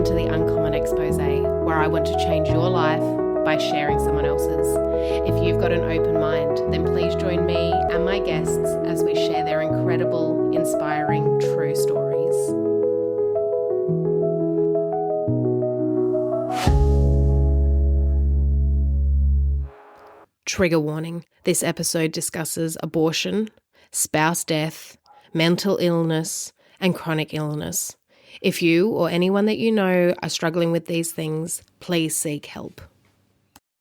Welcome to the Uncommon Expose, where I want to change your life by sharing someone else's. If you've got an open mind, then please join me and my guests as we share their incredible, inspiring, true stories. Trigger warning. This episode discusses abortion, spouse death, mental illness, and chronic illness. If you or anyone that you know are struggling with these things, please seek help.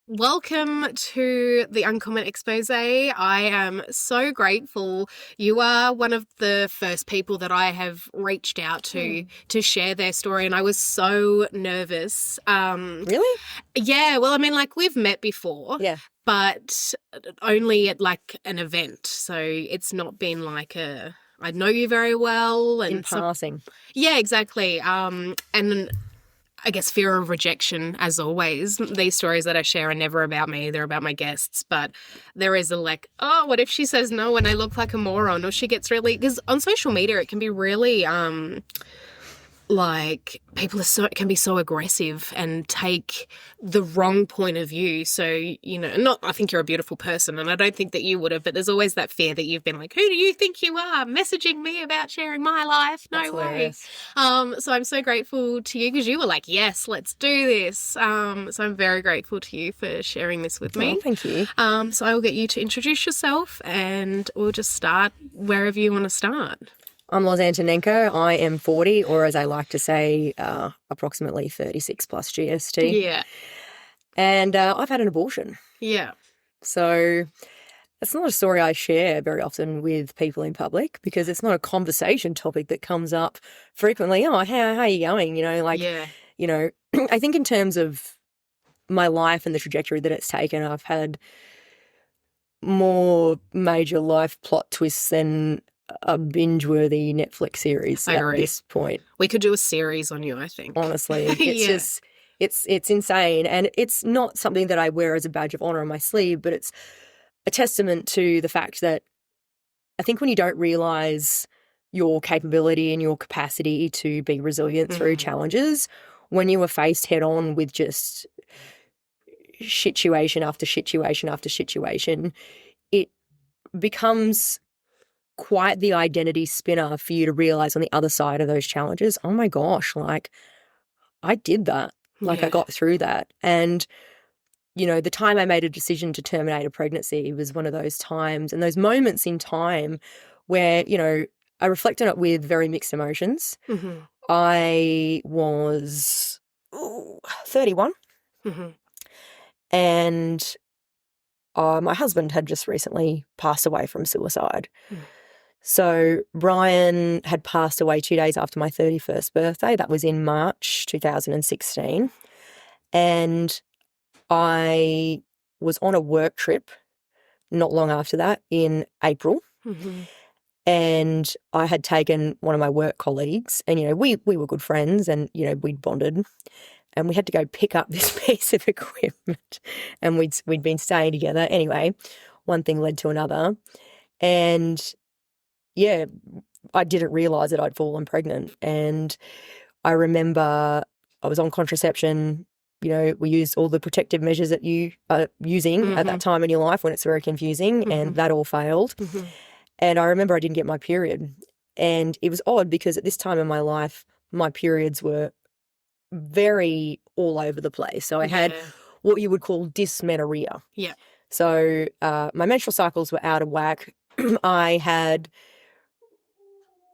Welcome to the Uncommon Expose. I am so grateful. You are one of the first people that I have reached out to share their story, and I was so nervous. Really? Yeah, well, I mean, like, we've met before. Yeah. But only at like an event. So it's not been like I know you very well. And in passing. Yeah, exactly. And I guess fear of rejection, as always. These stories that I share are never about me. They're about my guests. But there is a like, oh, what if she says no and I look like a moron? Or she gets really, because on social media it can be really like people can be so aggressive and take the wrong point of view. So, you know, I think you're a beautiful person and I don't think that you would have, but there's always that fear that you've been like, who do you think you are messaging me about sharing my life? No That's way. hilarious. So I'm so grateful to you because you were like, yes, let's do this. So I'm very grateful to you for sharing this with me. Oh, thank you. So I will get you to introduce yourself and we'll just start wherever you want to start. I'm Loz Antonenko. I am 40, or as I like to say, approximately 36 plus GST. Yeah. And I've had an abortion. Yeah. So it's not a story I share very often with people in public because it's not a conversation topic that comes up frequently. Oh, how are you going? You know, like, Yeah. you know, I think in terms of my life and the trajectory that it's taken, I've had more major life plot twists than a binge-worthy Netflix series at this point. We could do a series on you, I think. Honestly, it's just, it's insane. And it's not something that I wear as a badge of honor on my sleeve, but it's a testament to the fact that I think when you don't realize your capability and your capacity to be resilient through challenges, when you are faced head on with just situation after situation after situation, it becomes quite the identity spinner for you to realize on the other side of those challenges, oh my gosh, like I did that. Like I got through that. And, you know, the time I made a decision to terminate a pregnancy was one of those times and those moments in time where, you know, I reflect on it with very mixed emotions. Mm-hmm. I was 31 and my husband had just recently passed away from suicide. So Brian had passed away 2 days after my 31st birthday. That was in March 2016. And I was on a work trip not long after that in April. And I had taken one of my work colleagues and, you know, we were good friends and, you know, we'd bonded and we had to go pick up this piece of equipment and we'd been staying together. Anyway, one thing led to another. And yeah, I didn't realise that I'd fallen pregnant. And I remember I was on contraception. You know, we used all the protective measures that you are using at that time in your life when it's very confusing, and that all failed. And I remember I didn't get my period. And it was odd because at this time in my life, my periods were very all over the place. So I had what you would call dysmenorrhea. Yeah. So my menstrual cycles were out of whack. I had,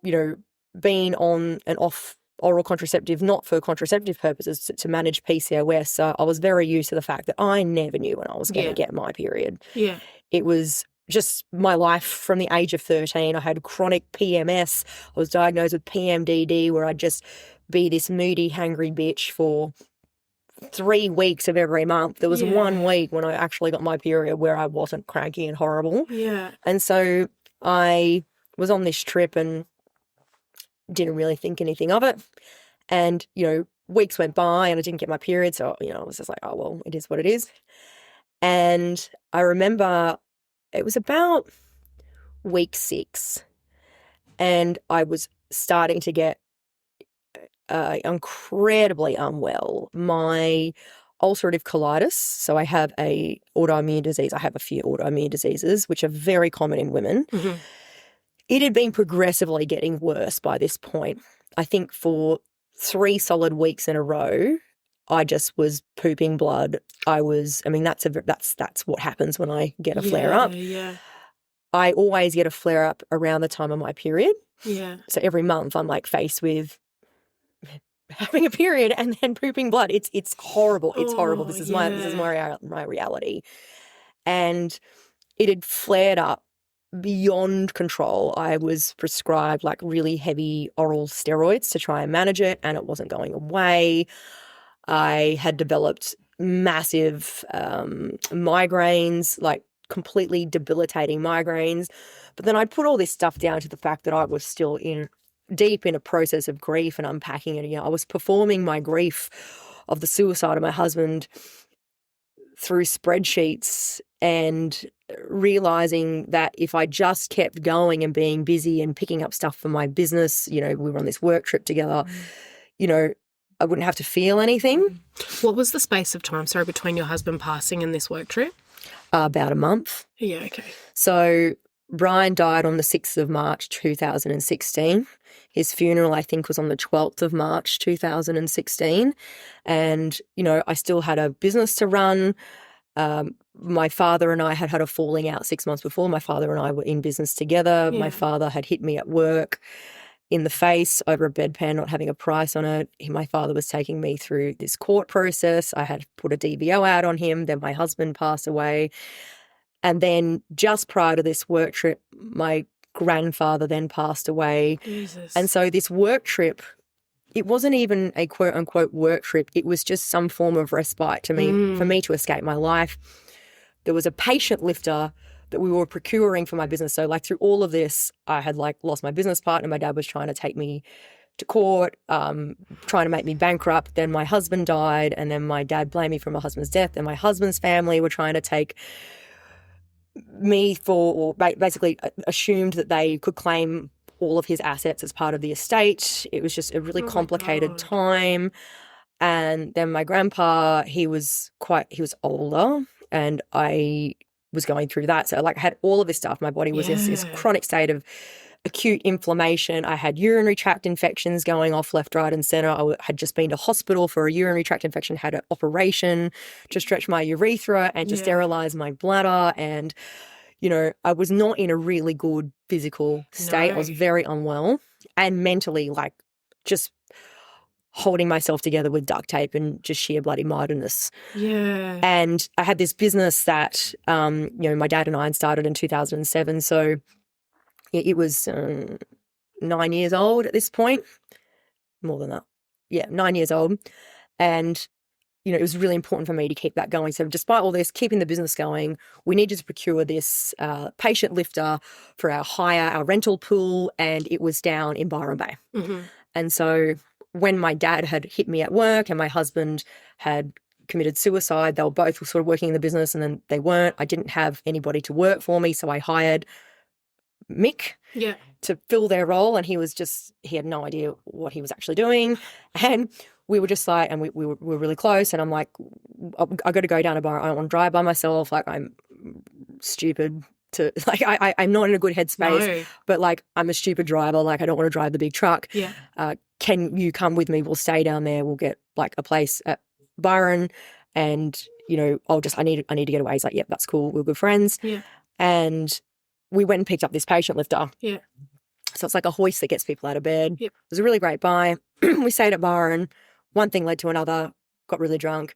you know, been on and off oral contraceptive, not for contraceptive purposes, to manage PCOS. So I was very used to the fact that I never knew when I was going to get my period. Yeah. It was just my life from the age of 13. I had chronic PMS. I was diagnosed with PMDD, where I'd just be this moody, hangry bitch for 3 weeks of every month. There was 1 week when I actually got my period where I wasn't cranky and horrible. Yeah. And so I was on this trip and didn't really think anything of it. And, you know, weeks went by and I didn't get my period. So, you know, I was just like, oh, well, it is what it is. And I remember it was about week 6 and I was starting to get incredibly unwell. My ulcerative colitis, so I have a autoimmune disease. I have a few autoimmune diseases, which are very common in women. Mm-hmm. It had been progressively getting worse by this point. I think for 3 solid weeks in a row, I just was pooping blood. That's what happens when I get a flare up. Yeah. I always get a flare up around the time of my period. Yeah. So every month I'm like faced with having a period and then pooping blood. It's horrible. It's horrible. This is my reality. And it had flared up beyond control. I was prescribed like really heavy oral steroids to try and manage it, and it wasn't going away. I had developed massive migraines, like completely debilitating migraines. But then I put all this stuff down to the fact that I was still deep in a process of grief and unpacking it. I was performing my grief of the suicide of my husband through spreadsheets and realizing that if I just kept going and being busy and picking up stuff for my business, we were on this work trip together, I wouldn't have to feel anything. What was the space of time, between your husband passing and this work trip? About a month. Yeah, okay. So Brian died on the 6th of March 2016. His funeral, I think, was on the 12th of March 2016. And, I still had a business to run. My father and I had had a falling out 6 months before. My father and I were in business together. Yeah. My father had hit me at work in the face over a bedpan, not having a price on it. My father was taking me through this court process. I had put a DVO out on him. Then my husband passed away. And then just prior to this work trip, my grandfather then passed away. Jesus. And so this work trip, it wasn't even a quote unquote work trip. It was just some form of respite to me, for me to escape my life. There was a patient lifter that we were procuring for my business. So through all of this, I had lost my business partner. My dad was trying to take me to court, trying to make me bankrupt. Then my husband died, and then my dad blamed me for my husband's death. And my husband's family were trying to take me or basically assumed that they could claim all of his assets as part of the estate. It was just a really complicated time. And then my grandpa, he was older, and I was going through that. So I had all of this stuff. My body was in this chronic state of acute inflammation. I had urinary tract infections going off left, right, and center. I had just been to hospital for a urinary tract infection, had an operation to stretch my urethra and to sterilize my bladder. And, I was not in a really good physical state. No. I was very unwell, and mentally, just holding myself together with duct tape and just sheer bloody madness. Yeah. And I had this business that, my dad and I had started in 2007. So it was 9 years old at this point. More than that. Yeah, 9 years old. And, it was really important for me to keep that going. So despite all this, keeping the business going, we needed to procure this patient lifter for our rental pool, and it was down in Byron Bay. Mm-hmm. And so when my dad had hit me at work and my husband had committed suicide, they were both sort of working in the business, and then they weren't. I didn't have anybody to work for me, so I hired Mick to fill their role, and he had no idea what he was actually doing. And we were just and we were really close, and I'm like, I got to go down a bar. I don't want to drive by myself. I'm stupid to I'm not in a good headspace, but I'm a stupid driver. I don't want to drive the big truck. Yeah. Can you come with me? We'll stay down there. We'll get a place at Byron, and I need to get away. He's like, yep, that's cool. We're good friends. Yeah. And we went and picked up this patient lifter. Yeah. So it's like a hoist that gets people out of bed. Yep. It was a really great buy. We stayed at Byron. One thing led to another. Got really drunk.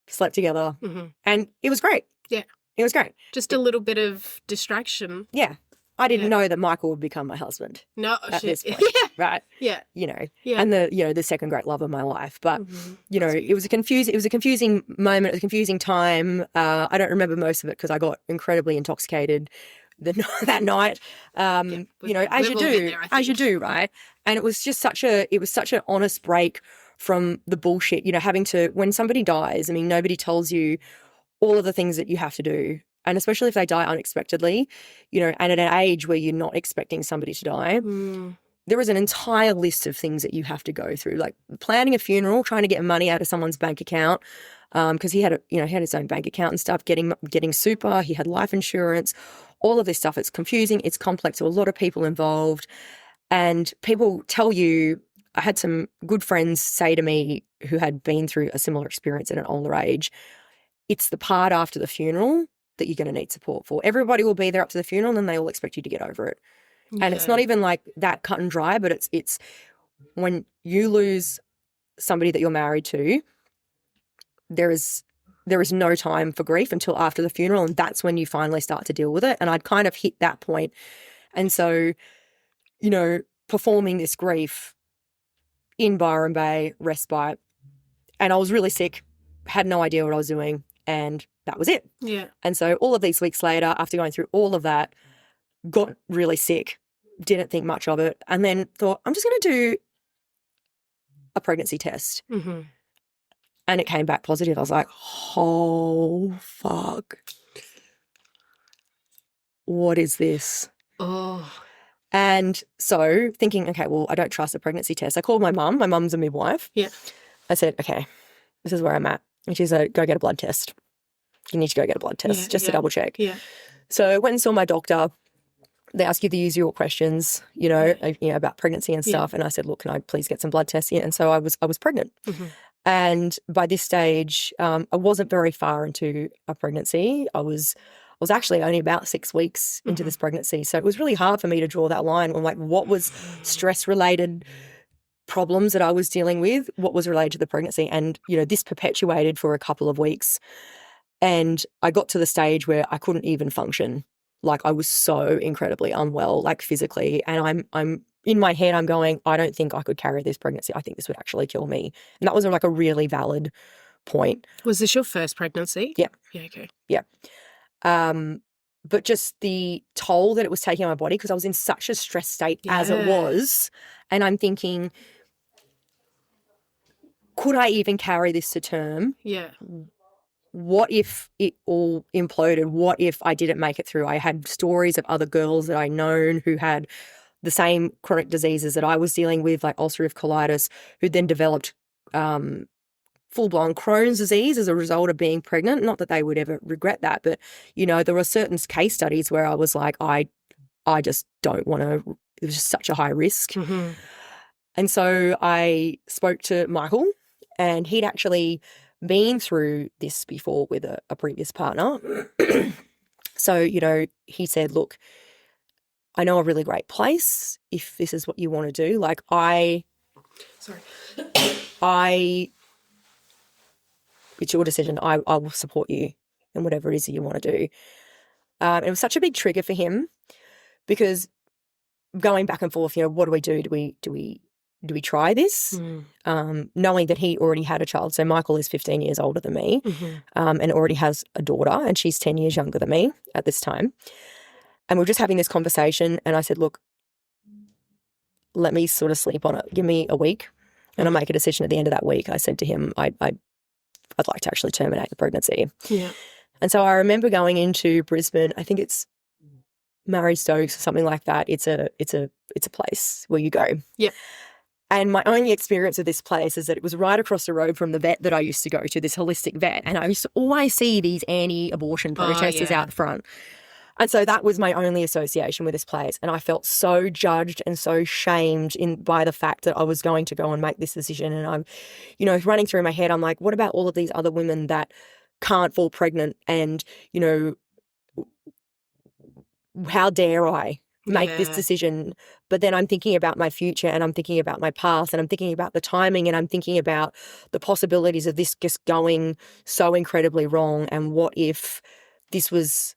Slept together, and it was great. Yeah. It was great. Just a little bit of distraction. Yeah. I didn't know that Michael would become my husband. No, at this point, right? Yeah. And the second great love of my life. But it was a confusing moment, it was a confusing time. I don't remember most of it because I got incredibly intoxicated that night. As you do, right? And it was just such an honest break from the bullshit. Having to, when somebody dies, nobody tells you all of the things that you have to do. And especially if they die unexpectedly, and at an age where you're not expecting somebody to die, there is an entire list of things that you have to go through, like planning a funeral, trying to get money out of someone's bank account, because he had he had his own bank account and stuff, getting super, he had life insurance, all of this stuff. It's confusing, it's complex, there were a lot of people involved. And people tell you, I had some good friends say to me who had been through a similar experience at an older age, it's the part after the funeral that you're going to need support for. Everybody will be there up to the funeral and they all expect you to get over it. Yeah. And it's not even like that cut and dry, but it's when you lose somebody that you're married to, there is no time for grief until after the funeral, and that's when you finally start to deal with it. And I'd kind of hit that point. And so, performing this grief in Byron Bay, respite, and I was really sick, had no idea what I was doing, and that was it. Yeah. And so all of these weeks later, after going through all of that, got really sick, didn't think much of it, and then thought, I'm just going to do a pregnancy test. Mm-hmm. And it came back positive. I was like, oh, fuck. What is this? Oh. And so thinking, okay, well, I don't trust a pregnancy test. I called my mum. My mum's a midwife. Yeah. I said, okay, this is where I'm at. And she said, go get a blood test. You need to go get a blood test just to double check. Yeah. So I went and saw my doctor. They ask you the usual questions, about pregnancy and stuff. Yeah. And I said, look, can I please get some blood tests? Yeah. And so I was pregnant. Mm-hmm. And by this stage, I wasn't very far into a pregnancy. I was actually only about 6 weeks into this pregnancy. So it was really hard for me to draw that line on like what was stress-related problems that I was dealing with, what was related to the pregnancy. And, this perpetuated for a couple of weeks. And I got to the stage where I couldn't even function. Like I was so incredibly unwell, like physically. And I'm in my head, I'm going, I don't think I could carry this pregnancy. I think this would actually kill me. And that was like a really valid point. Was this your first pregnancy? Yeah. Yeah, okay. Yeah. But just the toll that it was taking on my body, because I was in such a stress state as it was. And I'm thinking, could I even carry this to term? Yeah. What if it all imploded? What if I didn't make it through? I had stories of other girls that I known who had the same chronic diseases that I was dealing with, like ulcerative colitis, who then developed full-blown Crohn's disease as a result of being pregnant. Not that they would ever regret that, but, there were certain case studies where I was like, I just don't want to, it was just such a high risk. Mm-hmm. And so I spoke to Michael, and he'd actually been through this before with a previous partner. So, he said, look, I know a really great place if this is what you want to do. Like it's your decision. I will support you in whatever it is that you want to do. It was such a big trigger for him because going back and forth, what do we do? Do we try this? Knowing that he already had a child. So Michael is 15 years older than me, and already has a daughter, and she's 10 years younger than me at this time. And we're just having this conversation, and I said, look, let me sort of sleep on it. Give me a week, and I'll make a decision at the end of that week. I said to him, I'd like to actually terminate the pregnancy. Yeah. And so I remember going into Brisbane, I think it's Murray Stokes or something like that. It's a place where you go. Yeah. And my only experience of this place is that it was right across the road from the vet that I used to go to, this holistic vet. And I used to always see these anti-abortion protesters out the front. And so that was my only association with this place. And I felt so judged and so shamed by the fact that I was going to go and make this decision. And I'm, running through my head, I'm like, what about all of these other women that can't fall pregnant? And, how dare I make this decision? But then I'm thinking about my future, and I'm thinking about my past, and I'm thinking about the timing, and I'm thinking about the possibilities of this just going so incredibly wrong. And what if this was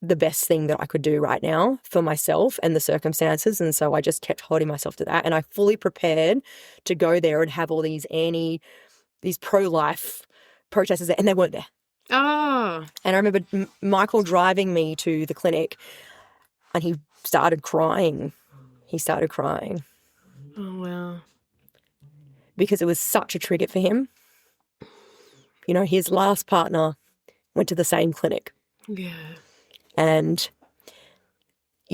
the best thing that I could do right now for myself and the circumstances? And so I just kept holding myself to that. And I fully prepared to go there and have all these pro-life protesters there, and they weren't there. Oh. And I remember Michael driving me to the clinic, and he started crying. Oh, wow. Because it was such a trigger for him. His last partner went to the same clinic. Yeah. And,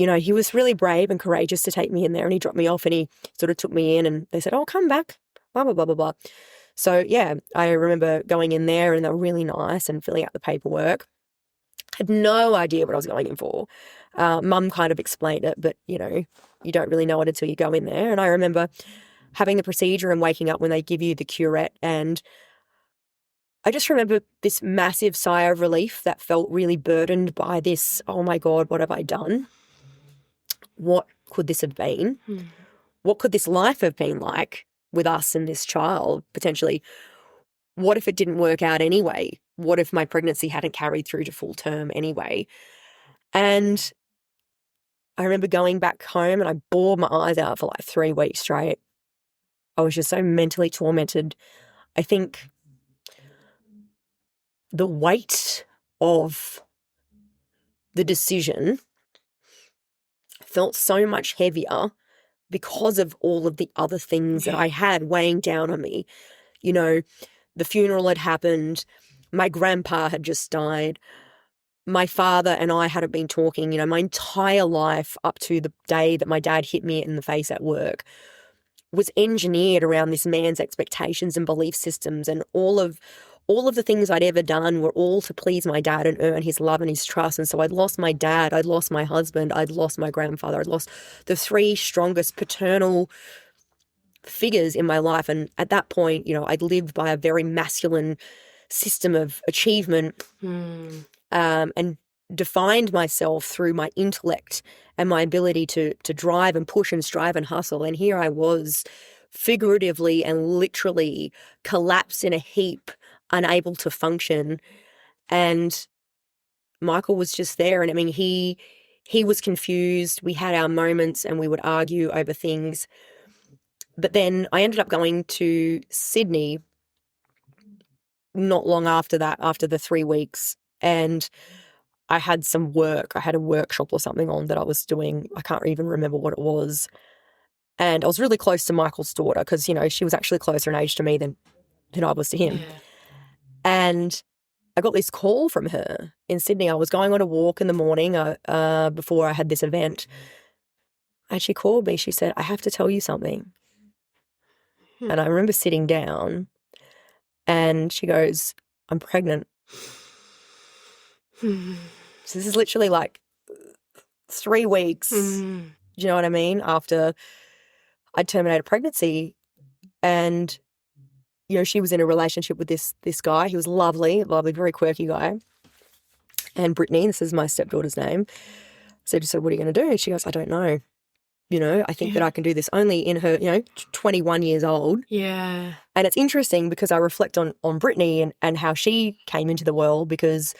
he was really brave and courageous to take me in there, and he dropped me off and he sort of took me in and they said, oh, come back, blah, blah, blah, blah, blah. So, yeah, I remember going in there and they were really nice and filling out the paperwork. Had no idea what I was going in for. Mum kind of explained it, but, you don't really know it until you go in there. And I remember having the procedure and waking up when they give you the curette, and I just remember this massive sigh of relief that felt really burdened by this, oh my God, what have I done? What could this have been? What could this life have been like with us and this child potentially? What if it didn't work out anyway? What if my pregnancy hadn't carried through to full term anyway? And I remember going back home and I bawled my eyes out for like 3 weeks straight. I was just so mentally tormented. I think the weight of the decision felt so much heavier because of all of the other things that I had weighing down on me. The funeral had happened. My grandpa had just died. My father and I hadn't been talking, my entire life up to the day that my dad hit me in the face at work was engineered around this man's expectations and belief systems, and all of the things I'd ever done were all to please my dad and earn his love and his trust. And so I'd lost my dad, I'd lost my husband, I'd lost my grandfather, I'd lost the 3 strongest paternal figures in my life. And at that point, I'd lived by a very masculine system of achievement and defined myself through my intellect and my ability to drive and push and strive and hustle. And here I was, figuratively and literally collapsed in a heap, unable to function. And Michael was just there. And I mean, he was confused. We had our moments and we would argue over things. But then I ended up going to Sydney not long after that, after the 3 weeks. And I had some work. I had a workshop or something on that I was doing. I can't even remember what it was. And I was really close to Michael's daughter because, she was actually closer in age to me than I was to him. Yeah. And I got this call from her in Sydney. I was going on a walk in the morning before I had this event. And she called me. She said, I have to tell you something. And I remember sitting down and she goes, I'm pregnant. So this is literally like 3 weeks, do you know what I mean, after I terminated pregnancy. And, she was in a relationship with this guy. He was lovely, very quirky guy. And Brittany, this is my stepdaughter's name. So I just said, what are you going to do? And she goes, I don't know. I think that I can do this, only in her, 21 years old. Yeah. And it's interesting because I reflect on Brittany and how she came into the world because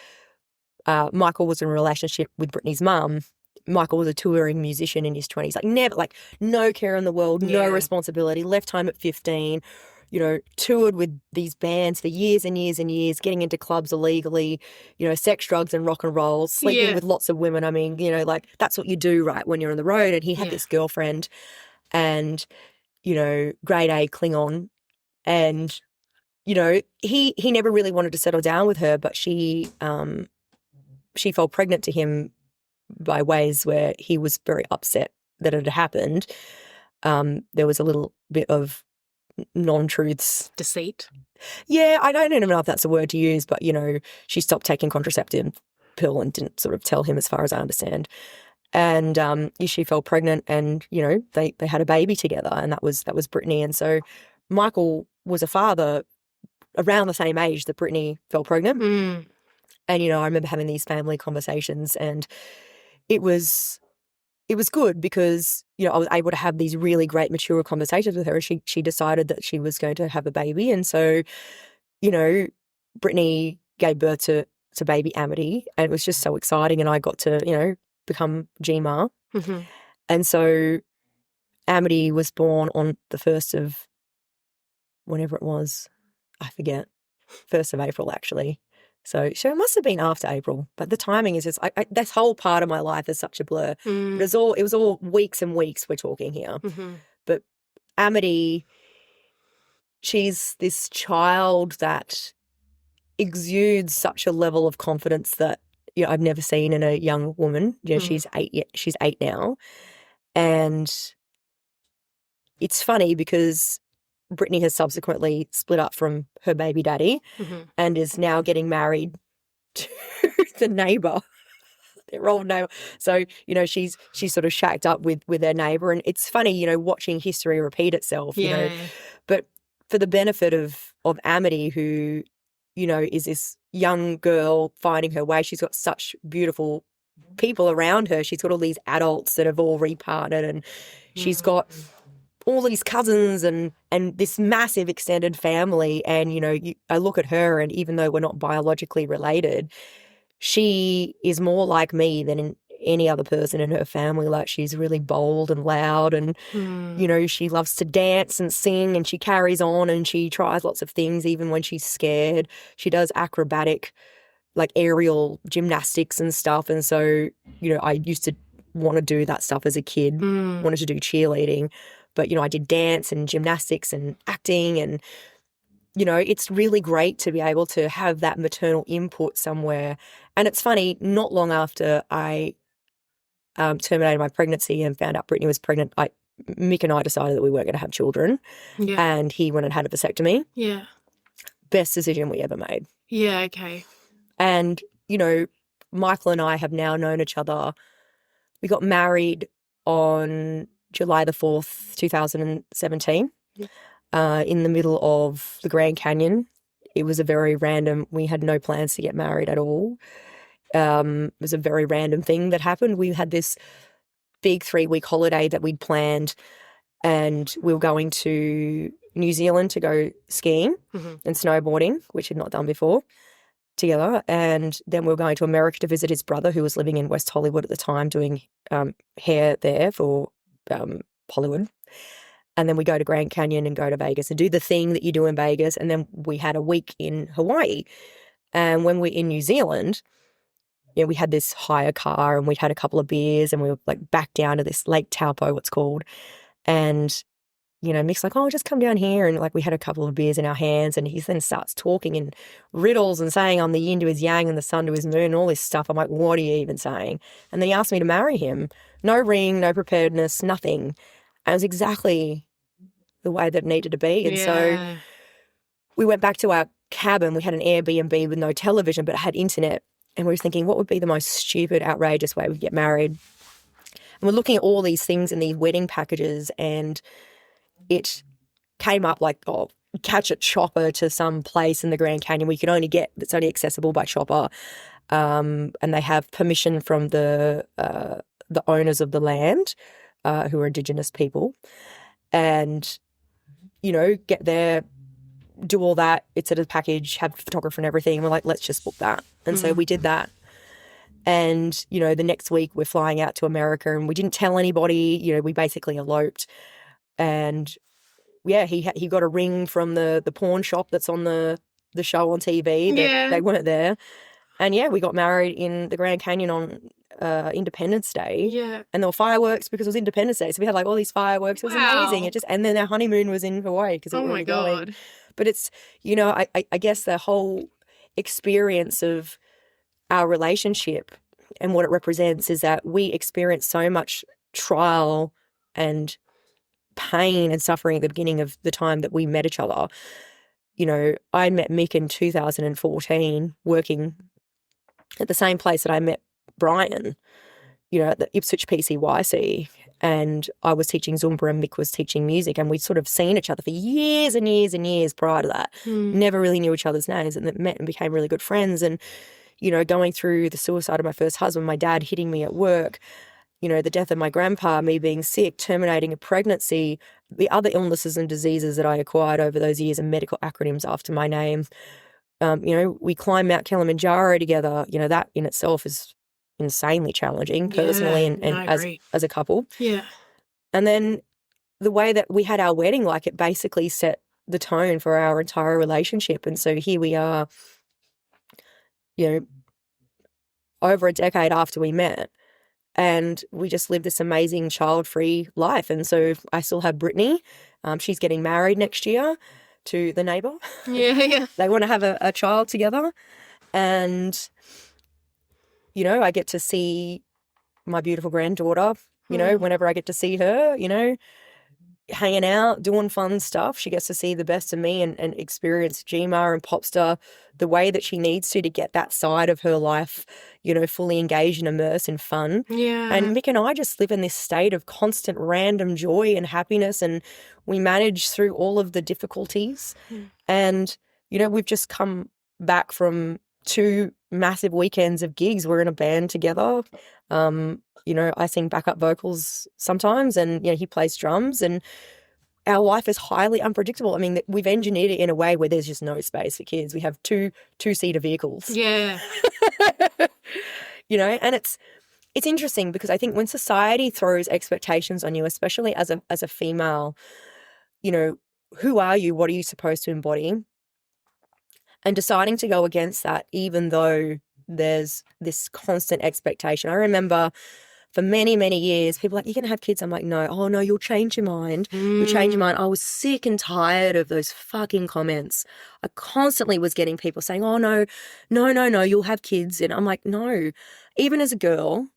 Michael was in a relationship with Brittany's mum. Michael was a touring musician in his 20s, no care in the world, no responsibility, left home at 15, toured with these bands for years and years and years, getting into clubs illegally, sex, drugs and rock and roll, sleeping with lots of women. I mean, that's what you do, right, when you're on the road. And he had this girlfriend and, grade A Klingon. And, he never really wanted to settle down with her, but she fell pregnant to him by ways where he was very upset that it had happened. There was a little bit of non-truths. Deceit? Yeah, I don't even know if that's a word to use, but, she stopped taking contraceptive pill and didn't sort of tell him as far as I understand. And she fell pregnant and, they had a baby together, and that was Brittany. And so Michael was a father around the same age that Brittany fell pregnant. And, I remember having these family conversations, and it was good because, I was able to have these really great mature conversations with her. And she decided that she was going to have a baby. And so, Brittany gave birth to baby Amity, and it was just so exciting. And I got to, become GMA. Mm-hmm. And so Amity was born on the 1st of whenever it was, I forget, 1st of April actually. So it must have been after April, but the timing is just, this whole part of my life is such a blur. It was all weeks and weeks we're talking here. Mm-hmm. But Amity, she's this child that exudes such a level of confidence that I've never seen in a young woman. She's 8. She's 8 now, and it's funny because Brittany has subsequently split up from her baby daddy and is now getting married to the neighbour. Their old neighbour. So, she's sort of shacked up with their neighbour. And it's funny, watching history repeat itself, But for the benefit of Amity, who, is this young girl finding her way, she's got such beautiful people around her. She's got all these adults that have all reparted, and she's got all these cousins and this massive extended family. And, I look at her, and even though we're not biologically related, she is more like me than any other person in her family. Like, she's really bold and loud, and, she loves to dance and sing, and she carries on, and she tries lots of things even when she's scared. She does acrobatic, like aerial gymnastics and stuff. And so, I used to want to do that stuff as a kid, wanted to do cheerleading. But, I did dance and gymnastics and acting, and, it's really great to be able to have that maternal input somewhere. And it's funny, not long after I terminated my pregnancy and found out Brittany was pregnant, Mick and I decided that we weren't going to have children. Yeah. And he went and had a vasectomy. Yeah. Best decision we ever made. Yeah, okay. And, Michael and I have now known each other. We got married on July the 4th, 2017. Yeah. In the middle of the Grand Canyon. It was a very random, we had no plans to get married at all. It was a very random thing that happened. We had this big 3-week holiday that we'd planned, and we were going to New Zealand to go skiing and snowboarding, which we'd not done before, together. And then we were going to America to visit his brother, who was living in West Hollywood at the time, doing hair there for Hollywood. And then we go to Grand Canyon and go to Vegas and do the thing that you do in Vegas. And then we had a week in Hawaii. And when we're in New Zealand, we had this hire car, and we'd had a couple of beers, and we were like back down to this Lake Taupo, what's called. And, Mick's like, oh, just come down here. And like, we had a couple of beers in our hands, and he then starts talking in riddles and saying I'm the yin to his yang and the sun to his moon and all this stuff. I'm like, what are you even saying? And then he asked me to marry him. No ring, no preparedness, nothing. And it was exactly the way that it needed to be. And so we went back to our cabin. We had an Airbnb with no television, but it had internet. And we were thinking, what would be the most stupid, outrageous way we could get married? And we're looking at all these things in these wedding packages, and it came up like, catch a chopper to some place in the Grand Canyon we can only get, that's only accessible by chopper. And they have permission from the owners of the land, who are Indigenous people. And, get there, do all that. It's at a package, have a photographer and everything. And we're like, let's just book that. And so we did that. And, the next week we're flying out to America, and we didn't tell anybody. We basically eloped. And, he got a ring from the pawn shop that's on the show on TV. They weren't there. And, we got married in the Grand Canyon on Independence Day. Yeah. And there were fireworks because it was Independence Day. So we had like all these fireworks. It was amazing. And then our honeymoon was in Hawaii because we were going. But it's, I guess the whole experience of our relationship and what it represents is that we experienced so much trial and pain and suffering at the beginning of the time that we met each other. I met Mick in 2014 working at the same place that I met Brian, at the Ipswich PCYC. And I was teaching Zumba and Mick was teaching music, and we'd sort of seen each other for years and years and years prior to that. Never really knew each other's names, and then met and became really good friends. And, going through the suicide of my first husband, my dad hitting me at work, the death of my grandpa, me being sick, terminating a pregnancy, the other illnesses and diseases that I acquired over those years, and medical acronyms after my name. We climbed Mount Kilimanjaro together. That in itself is insanely challenging personally and as a couple. Yeah. And then the way that we had our wedding, like, it basically set the tone for our entire relationship. And so here we are, over a decade after we met, and we just lived this amazing child-free life. And so I still have Brittany. She's getting married next year to the neighbour. Yeah. They want to have a child together. And you know, I get to see my beautiful granddaughter, you know, whenever I get to see her, you know, hanging out, doing fun stuff. She gets to see the best of me and experience Gma and Popstar the way that she needs to get that side of her life, you know, fully engaged and immersed in fun. Yeah. And Mick and I just live in this state of constant random joy and happiness, and we manage through all of the difficulties. And, you know, we've just come back from 2 massive weekends of gigs. We're in a band together. You know, I sing backup vocals sometimes, and, you know, he plays drums, and our life is highly unpredictable. I mean, we've engineered it in a way where there's just no space for kids. We have two-seater vehicles. Yeah. You know, and it's interesting because I think when society throws expectations on you, especially as a female, you know, who are you? What are you supposed to embody? And deciding to go against that, even though there's this constant expectation. I remember for many, many years, people were like, you're going to have kids. I'm like, no. Oh, no, you'll change your mind. You'll change your mind. I was sick and tired of those fucking comments. I constantly was getting people saying, oh, no, you'll have kids. And I'm like, no. Even as a girl,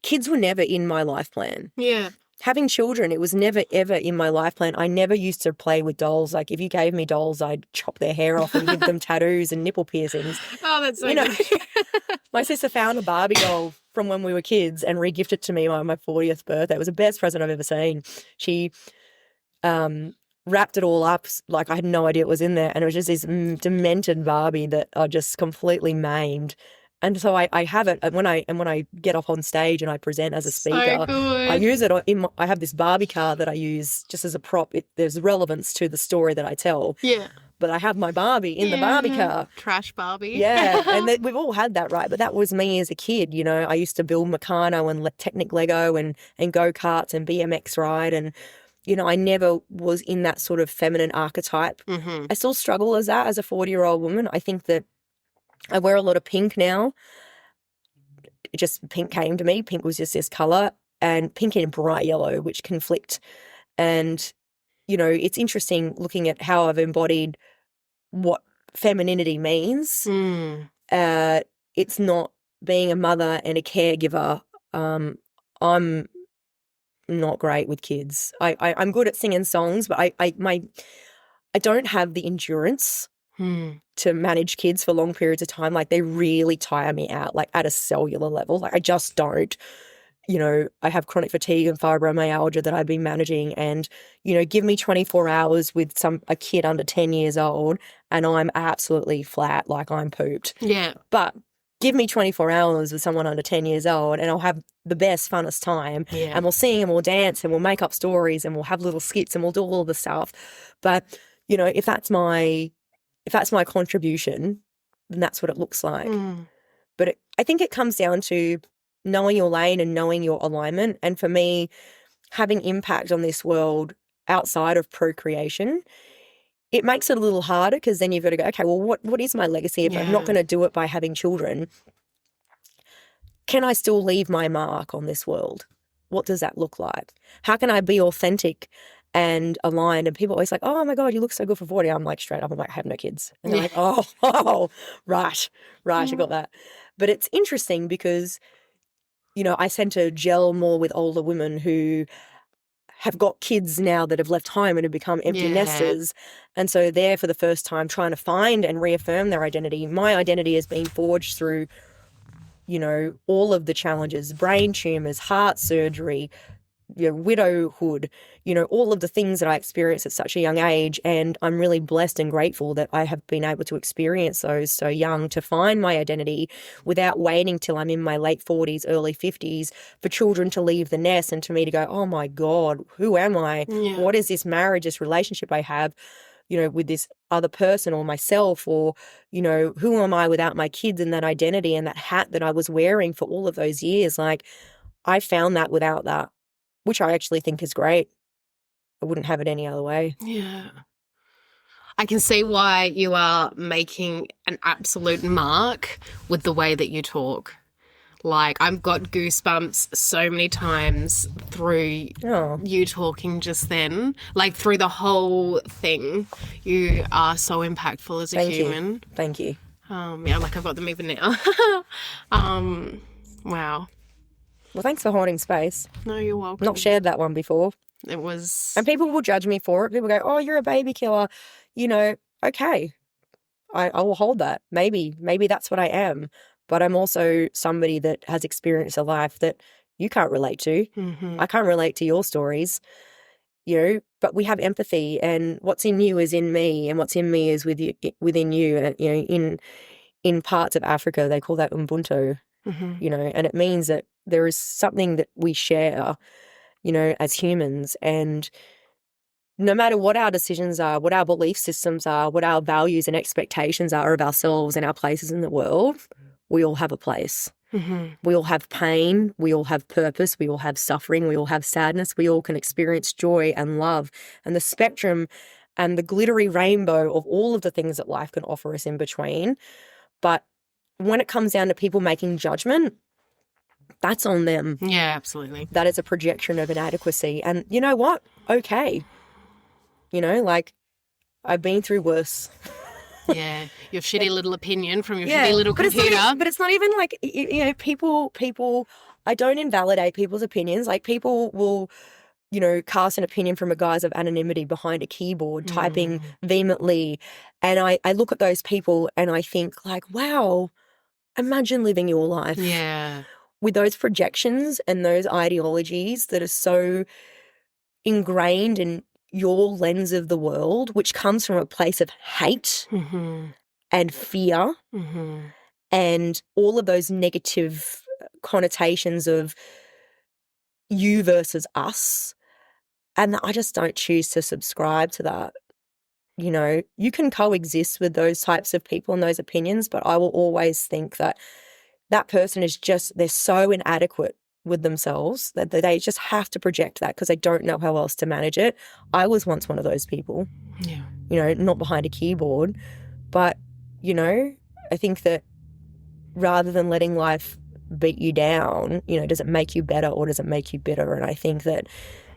kids were never in my life plan. Yeah. Having children, it was never, ever in my life plan. I never used to play with dolls. Like, if you gave me dolls, I'd chop their hair off and give them tattoos and nipple piercings. Oh, that's so You know, good. my sister found a Barbie doll from when we were kids and re-gifted it to me on my 40th birthday. It was the best present I've ever seen. She wrapped it all up like I had no idea it was in there, and it was just this demented Barbie that I just completely maimed. And so I have it, and when I get up on stage and I present as a speaker, So good. I use it I have this Barbie car that I use just as a prop. There's relevance to the story that I tell. Yeah. But I have my Barbie in the Barbie car. Trash Barbie. Yeah, and we've all had that, right? But that was me as a kid, you know. I used to build Meccano and Technic Lego and go-karts and BMX ride, and, you know, I never was in that sort of feminine archetype. Mm-hmm. I still struggle as a 40-year-old woman. I think that I wear a lot of pink now. Pink came to me. Pink was just this colour, and pink and bright yellow, which conflict. And, you know, it's interesting looking at how I've embodied what femininity means. It's not being a mother and a caregiver. I'm not great with kids. I'm good at singing songs, but I don't have the endurance to manage kids for long periods of time. Like, they really tire me out, like at a cellular level. Like, I just don't. You know, I have chronic fatigue and fibromyalgia that I've been managing, and, you know, give me 24 hours with a kid under 10 years old and I'm absolutely flat, like I'm pooped. Yeah. But give me 24 hours with someone under 10 years old and I'll have the best, funnest time. Yeah. And we'll sing and we'll dance and we'll make up stories and we'll have little skits and we'll do all the stuff. But, you know, if that's my contribution, then that's what it looks like. But I think it comes down to knowing your lane and knowing your alignment. And for me, having impact on this world outside of procreation, it makes it a little harder, because then you've got to go, okay, well, what is my legacy if I'm not going to do it by having children? Can I still leave my mark on this world? What does that look like? How can I be authentic and aligned? And people are always like, oh my God, you look so good for 40. I'm like, straight up, I'm like, I have no kids. And they're like, oh, right, I got that. But it's interesting because, you know, I tend to gel more with older women who have got kids now that have left home and have become empty nesters. And so they're, for the first time, trying to find and reaffirm their identity. My identity has been forged through, you know, all of the challenges, brain tumours, heart surgery, you know, widowhood, you know, all of the things that I experienced at such a young age. And I'm really blessed and grateful that I have been able to experience those so young, to find my identity without waiting till I'm in my late 40s, early 50s for children to leave the nest and to me to go, oh my God, who am I? Yeah. What is this marriage, this relationship I have, you know, with this other person or myself? Or, you know, who am I without my kids and that identity and that hat that I was wearing for all of those years? Like, I found that without that, which I actually think is great. I wouldn't have it any other way. Yeah. I can see why you are making an absolute mark with the way that you talk. Like, I've got goosebumps so many times through you talking just then. Like, through the whole thing, you are so impactful as a human. Thank you. Yeah, like I've got them even now. Wow. Well, thanks for holding space. No, you're welcome. Not shared that one before. It was... And people will judge me for it. People go, oh, you're a baby killer. You know, okay, I will hold that. Maybe that's what I am. But I'm also somebody that has experienced a life that you can't relate to. Mm-hmm. I can't relate to your stories, you know, but we have empathy, and what's in you is in me, and what's in me is within you. And, you know, in parts of Africa, they call that Ubuntu, Mm-hmm. you know, and it means that there is something that we share, you know, as humans. And no matter what our decisions are, what our belief systems are, what our values and expectations are of ourselves and our places in the world, we all have a place. Mm-hmm. We all have pain. We all have purpose. We all have suffering. We all have sadness. We all can experience joy and love, and the spectrum and the glittery rainbow of all of the things that life can offer us in between. But when it comes down to people making judgment, that's on them. Yeah, absolutely. That is a projection of inadequacy. And you know what? Okay. You know, like, I've been through worse. Yeah, your shitty little opinion from your shitty little but computer. It's not even like, you know, people, I don't invalidate people's opinions. Like, people will, you know, cast an opinion from a guise of anonymity behind a keyboard, typing vehemently. And I look at those people and I think, like, wow, imagine living your life. Yeah. With those projections and those ideologies that are so ingrained in your lens of the world, which comes from a place of hate and fear and all of those negative connotations of you versus us. And I just don't choose to subscribe to that. You know, you can coexist with those types of people and those opinions, but I will always think that that person is just, they're so inadequate with themselves that they just have to project that because they don't know how else to manage it. I was once one of those people, you know, not behind a keyboard, but, you know, I think that rather than letting life beat you down, you know, does it make you better or does it make you bitter? And I think that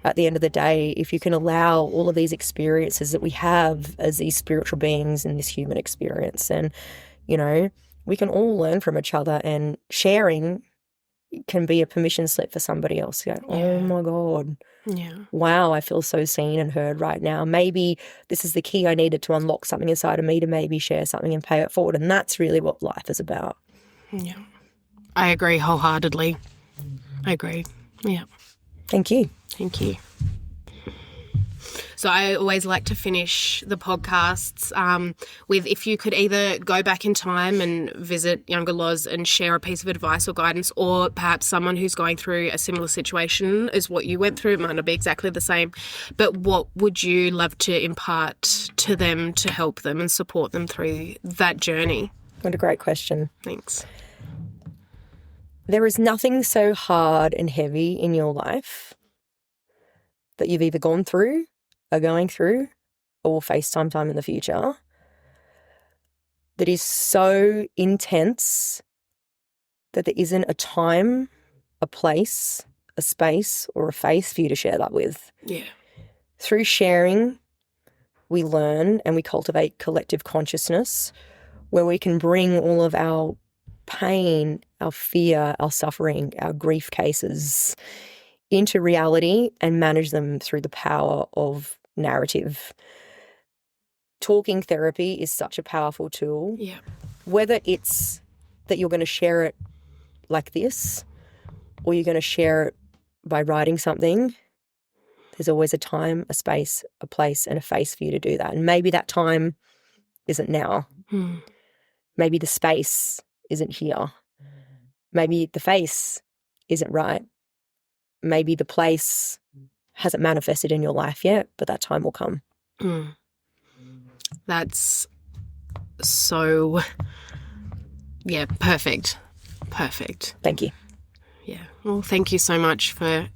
at the end of the day, if you can allow all of these experiences that we have as these spiritual beings in this human experience, and, you know, we can all learn from each other, and sharing can be a permission slip for somebody else. Go, oh my God. Yeah. Wow, I feel so seen and heard right now. Maybe this is the key I needed to unlock something inside of me to maybe share something and pay it forward. And that's really what life is about. Yeah. I agree wholeheartedly. I agree. Yeah. Thank you. Thank you. So I always like to finish the podcasts with, if you could either go back in time and visit younger Loz and share a piece of advice or guidance, or perhaps someone who's going through a similar situation as what you went through. It might not be exactly the same, but what would you love to impart to them to help them and support them through that journey? What a great question. Thanks. There is nothing so hard and heavy in your life that you've either gone through, are going through, or will face sometime in the future that is so intense that there isn't a time, a place, a space, or a face for you to share that with. Yeah. Through sharing, we learn and we cultivate collective consciousness where we can bring all of our pain, our fear, our suffering, our grief cases into reality and manage them through the power of narrative. Talking therapy is such a powerful tool. Yeah. Whether it's that you're going to share it like this or you're going to share it by writing something, there's always a time, a space, a place, and a face for you to do that. And maybe that time isn't now. Maybe the space isn't here. Maybe the face isn't right. Maybe the place hasn't manifested in your life yet, but that time will come. That's so, perfect. Perfect. Thank you. Yeah. Well, thank you so much for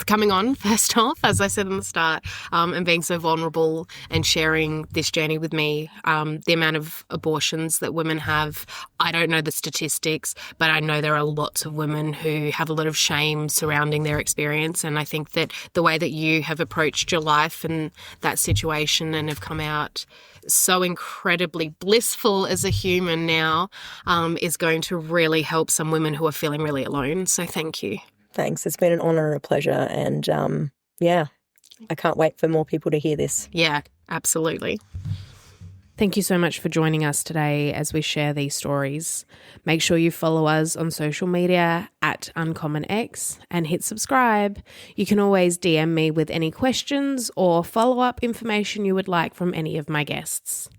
coming on, first off, as I said in the start, and being so vulnerable and sharing this journey with me. The amount of abortions that women have, I don't know the statistics, but I know there are lots of women who have a lot of shame surrounding their experience. And I think that the way that you have approached your life and that situation and have come out so incredibly blissful as a human now is going to really help some women who are feeling really alone. So thank you. Thanks. It's been an honour and a pleasure. And I can't wait for more people to hear this. Yeah, absolutely. Thank you so much for joining us today as we share these stories. Make sure you follow us on social media at UncommonX and hit subscribe. You can always DM me with any questions or follow-up information you would like from any of my guests.